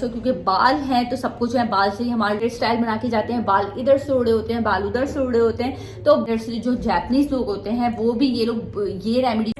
तो क्योंकि बाल हैं तो सब कुछ है, बाल से ही हमारे हेयर स्टाइल बना के जाते हैं। बाल इधर से उड़े होते हैं, बाल उधर से उड़े होते हैं। तो इधर से जो जापानीज लोग होते हैं वो भी ये लोग ये रेमेडी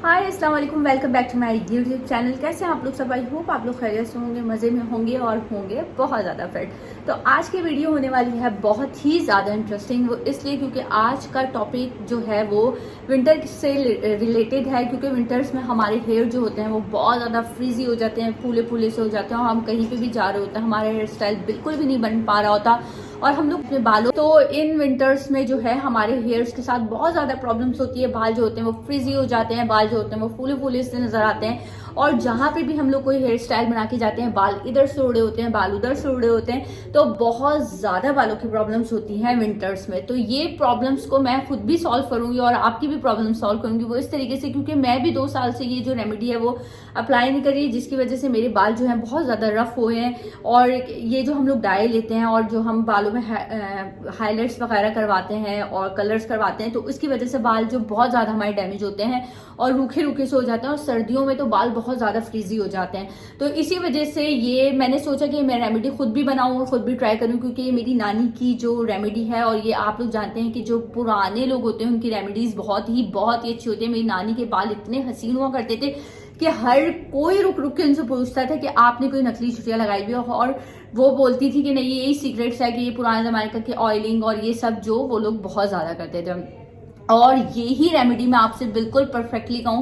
हाय अस्सलाम वालेकुम, welcome back to my YouTube channel. कैसे हैं आप लोग सब? आई होप आप लोग खैरियत से होंगे, मज़े में होंगे और होंगे बहुत ज़्यादा फिट। तो आज की वीडियो होने वाली है बहुत ही ज़्यादा इंटरेस्टिंग, वो इसलिए क्योंकि आज का टॉपिक जो है वो विंटर से रिलेटेड है। क्योंकि विंटर्स में हमारे हेयर जो होते हैं वो बहुत ज़्यादा फ्रीजी हो जाते हैं, फूले फूले से हो जाते हैं और हम कहीं पर भी जा रहे होते हैं, हमारा हेयर स्टाइल बिल्कुल भी नहीं बन पा रहा होता और हम लोग अपने बालों तो इन विंटर्स में जो है हमारे हेयर्स के साथ बहुत ज़्यादा प्रॉब्लम्स होती है। बाल जो होते हैं वो फ्रीजी हो जाते हैं, बाल जो होते हैं वो फूले फूले से नजर आते हैं और जहाँ पे भी हम लोग कोई हेयर स्टाइल बना के जाते हैं बाल इधर से उड़े होते हैं, बाल उधर से उड़े होते हैं। तो बहुत ज़्यादा बालों की प्रॉब्लम्स होती हैं विंटर्स में। तो ये प्रॉब्लम्स को मैं खुद भी सॉल्व करूंगी और आपकी भी प्रॉब्लम सॉल्व करूंगी वो इस तरीके से, क्योंकि मैं भी 2 साल से ये जो रेमेडी है वो अप्लाई नहीं कर रही, जिसकी वजह से मेरे बाल जो है बहुत ज़्यादा रफ हुए हैं। और ये जो हम लोग डाई लेते हैं और जो हम बालों में हाईलाइट्स वगैरह करवाते हैं और कलर्स करवाते हैं तो उसकी वजह से बाल जो बहुत ज़्यादा हमारे डैमेज होते हैं और रूखे रूखे से हो जाते हैं और सर्दियों में तो बाल बहुत ज़्यादा फ्रीजी हो जाते हैं। तो इसी वजह से ये मैंने सोचा कि मैं रेमेडी खुद भी बनाऊं और खुद भी ट्राई करूं, क्योंकि ये मेरी नानी की जो रेमेडी है और ये आप लोग जानते हैं कि जो पुराने लोग होते हैं उनकी रेमेडीज बहुत ही अच्छी होती है। मेरी नानी के बाल इतने हसीन हुआ करते थे कि हर कोई रुक रुक के उनसे पूछता था कि आपने कोई नकली छुट्टियां लगाई हुई हो, और वो बोलती थी कि नहीं यही सीक्रेट्स है कि ये पुराने जमाने का कि ऑयलिंग और ये सब जो वो लोग बहुत ज्यादा करते थे। और यही रेमेडी मैं आपसे बिल्कुल परफेक्टली कहूँ,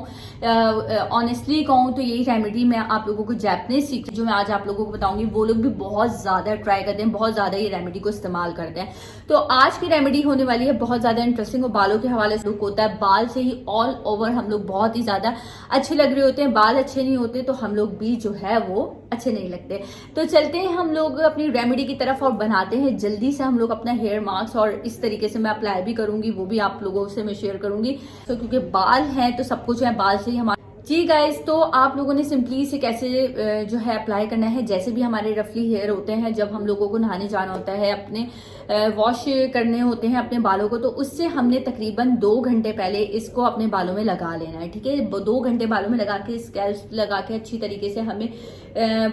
ऑनेस्टली कहूँ तो यही रेमेडी मैं आप लोगों को जापानीज सीख जो मैं आज आप लोगों को बताऊंगी वो लोग भी बहुत ज्यादा ट्राई करते हैं, बहुत ज्यादा ये रेमेडी को इस्तेमाल करते हैं। तो आज की रेमेडी होने वाली है बहुत ज्यादा इंटरेस्टिंग और बालों के हवाले से लुक होता है। बाल से ही ऑल ओवर हम लोग बहुत ही ज्यादा अच्छे लग रहे होते हैं, बाल अच्छे नहीं होते तो हम लोग भी जो है वो अच्छे नहीं लगते। तो चलते हैं हम लोग अपनी रेमेडी की तरफ और बनाते हैं जल्दी से हम लोग अपना हेयर मास्क, और इस तरीके से मैं अप्लाई भी करूंगी वो भी आप लोगों से मैं शेयर करूंगी। तो क्योंकि बाल हैं तो सब कुछ है, बाल से ही हमारे जी गाइस। तो आप लोगों ने सिंपली से कैसे जो है अप्लाई करना है, जैसे भी हमारे रफली हेयर होते हैं जब हम लोगों को नहाने जाना होता है, अपने वॉश करने होते हैं अपने बालों को, तो उससे हमने तकरीबन 2 घंटे पहले इसको अपने बालों में लगा लेना है। ठीक है, 2 घंटे बालों में लगा के स्कैल्प लगा के अच्छी तरीके से हमें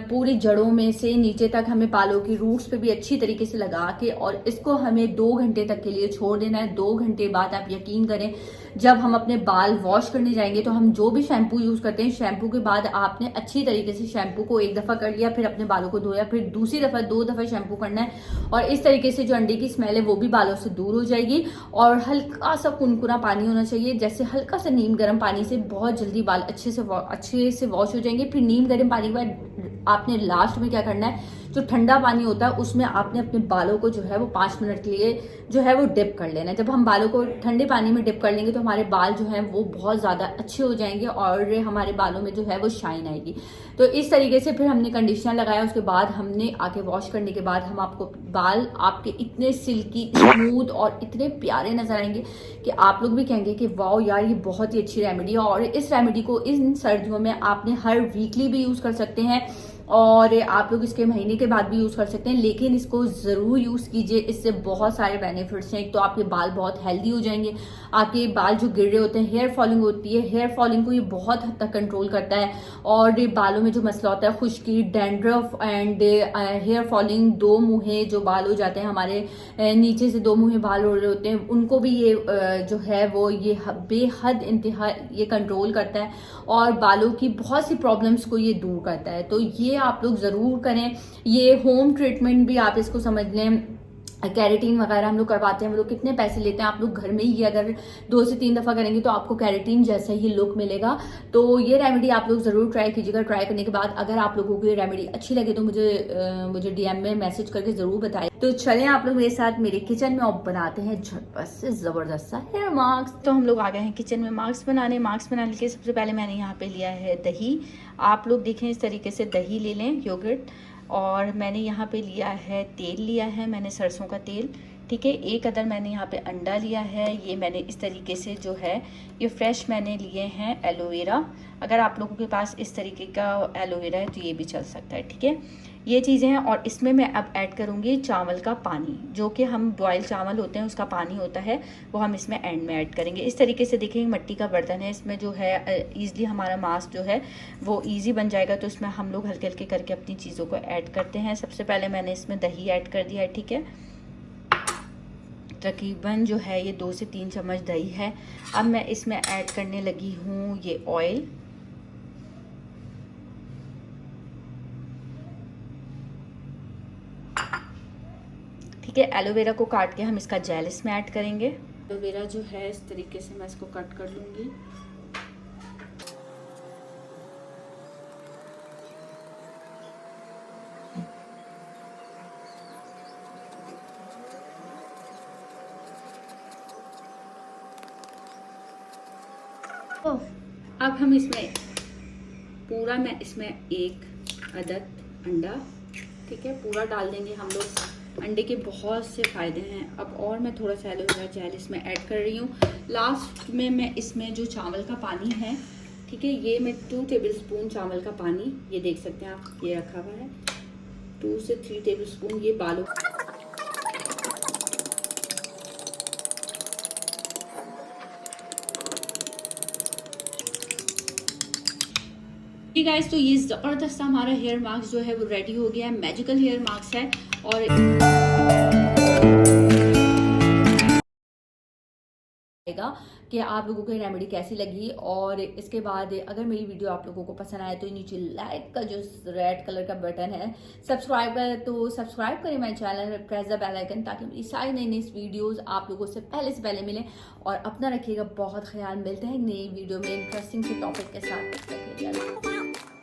पूरी जड़ों में से नीचे तक हमें बालों की रूट्स पे भी अच्छी तरीके से लगा के और इसको हमें 2 घंटे तक के लिए छोड़ देना है। 2 घंटे बाद आप यकीन करें जब हम अपने बाल वॉश करने जाएंगे तो हम जो भी शैम्पू यूज करते हैं, शैम्पू के बाद आपने अच्छी तरीके से शैम्पू को एक दफा कर लिया, फिर अपने बालों को धोया, फिर दूसरी दफा 2 दफा शैम्पू करना है और इस तरीके से जो अंडे की स्मेल है वो भी बालों से दूर हो जाएगी। और हल्का सा कुनकुना पानी होना चाहिए, जैसे हल्का सा नीम गर्म पानी से बहुत जल्दी बाल अच्छे से वॉश हो जाएंगे। फिर नीम गर्म पानी के बाद आपने लास्ट में क्या करना है, जो ठंडा पानी होता है उसमें आपने अपने बालों को जो है वो 5 मिनट के लिए जो है वो डिप कर लेना है। जब हम बालों को ठंडे पानी में डिप कर लेंगे तो हमारे बाल जो है वो बहुत ज़्यादा अच्छे हो जाएंगे और हमारे बालों में जो है वो शाइन आएगी। तो इस तरीके से फिर हमने कंडीशनर लगाया, उसके बाद हमने आके वॉश करने के बाद हम आपको बाल आपके इतने सिल्की स्मूथ और इतने प्यारे नजर आएंगे कि आप लोग भी कहेंगे कि वाओ यार ये बहुत ही अच्छी रेमेडी है। और इस रेमेडी को इन सर्दियों में आपने हर वीकली भी यूज़ कर सकते हैं और आप लोग इसके महीने के बाद भी यूज कर सकते हैं, लेकिन इसको जरूर यूज कीजिए, इससे बहुत सारे बेनिफिट्स हैं। एक तो आपके बाल बहुत हेल्दी हो जाएंगे, आपके बाल जो गिर रहे होते हैं, हेयर फॉलिंग होती है, हेयर फॉलिंग को ये बहुत हद तक कंट्रोल करता है। और बालों में जो मसला होता है खुश्की, डैंड्रफ एंड हेयर फॉलिंग, 2 मुँहे जो बाल हो जाते हैं हमारे नीचे से 2 मुँहे बाल हो रहे होते हैं, उनको भी ये जो है वो ये बेहद इंतहा ये कंट्रोल करता है और बालों की बहुत सी प्रॉब्लम्स को ये दूर करता है। तो ये आप लोग जरूर करें। ये होम ट्रीटमेंट भी आप इसको समझ लें, कैरेटीन वगैरह हम लोग करवाते हैं, वो लोग कितने पैसे लेते हैं, आप लोग घर में ही अगर 2 से 3 दफा करेंगे तो आपको कैरेटीन जैसा ही लुक मिलेगा। तो ये रेमेडी आप लोग जरूर ट्राई कीजिएगा। ट्राई करने के बाद अगर आप लोगों को ये रेमेडी अच्छी लगे तो मुझे डीएम में मैसेज करके जरूर बताएं। तो चलें आप लोग मेरे साथ मेरे किचन में और बनाते हैं झटपट से जबरदस्त सा हेयर मास्क। तो हम लोग आ गए हैं किचन में मास्क बनाने। मास्क बनाने के लिए सबसे पहले मैंने यहाँ पे लिया है दही। आप लोग देखें इस तरीके से दही ले लें, योगर्ट। और मैंने यहाँ पे लिया है तेल, लिया है मैंने सरसों का तेल। ठीक है, 1 अदर मैंने यहाँ पे अंडा लिया है। ये मैंने इस तरीके से जो है ये फ्रेश मैंने लिए हैं एलोवेरा। अगर आप लोगों के पास इस तरीके का एलोवेरा है तो ये भी चल सकता है, ठीक है। ये चीज़ें हैं। और इसमें मैं अब ऐड करूँगी चावल का पानी, जो कि हम बॉयल चावल होते हैं उसका पानी होता है, वो हम इसमें एंड में ऐड करेंगे। इस तरीके से देखेंगे मिट्टी का बर्तन है, इसमें जो है ईज़िली हमारा मास्क जो है वो ईजी बन जाएगा। तो इसमें हम लोग हल्के हल्के करके अपनी चीज़ों को ऐड करते हैं। सबसे पहले मैंने इसमें दही ऐड कर दिया है, ठीक है। तकरीबन जो है ये 2 से 3 चम्मच दही है। अब मैं इसमें ऐड करने लगी हूँ ये ऑयल। ठीक है, एलोवेरा को काट के हम इसका जेल इसमें ऐड करेंगे। एलोवेरा जो है इस तरीके से मैं इसको कट कर लूँगी। अब हम इसमें पूरा, मैं इसमें 1 अदद अंडा, ठीक है, पूरा डाल देंगे हम लोग। अंडे के बहुत से फ़ायदे हैं। अब और मैं थोड़ा सा एलोवेरा जेल इसमें ऐड कर रही हूँ। लास्ट में मैं इसमें जो चावल का पानी है, ठीक है, ये मैं 2 टेबलस्पून चावल का पानी, ये देख सकते हैं आप, ये रखा हुआ है 2 से 3 टेबलस्पून, ये बालों गाइस। तो ये ज़बरदस्त हमारा हेयर मास्क जो है वो रेडी हो गया है। मैजिकल हेयर मास्क है। और कि आप लोगों को रेमेडी कैसी लगी। और इसके बाद अगर मेरी वीडियो आप लोगों को पसंद आए तो नीचे लाइक का जो रेड कलर का बटन है, सब्सक्राइब तो सब्सक्राइब करें मेरे channel, press the bell icon, ताकि मेरी सारी नई नई वीडियोस आप लोगों से पहले मिलें। और अपना रखिएगा बहुत ख्याल। मिलते हैं नई वीडियो में इंटरेस्टिंग से टॉपिक के साथ।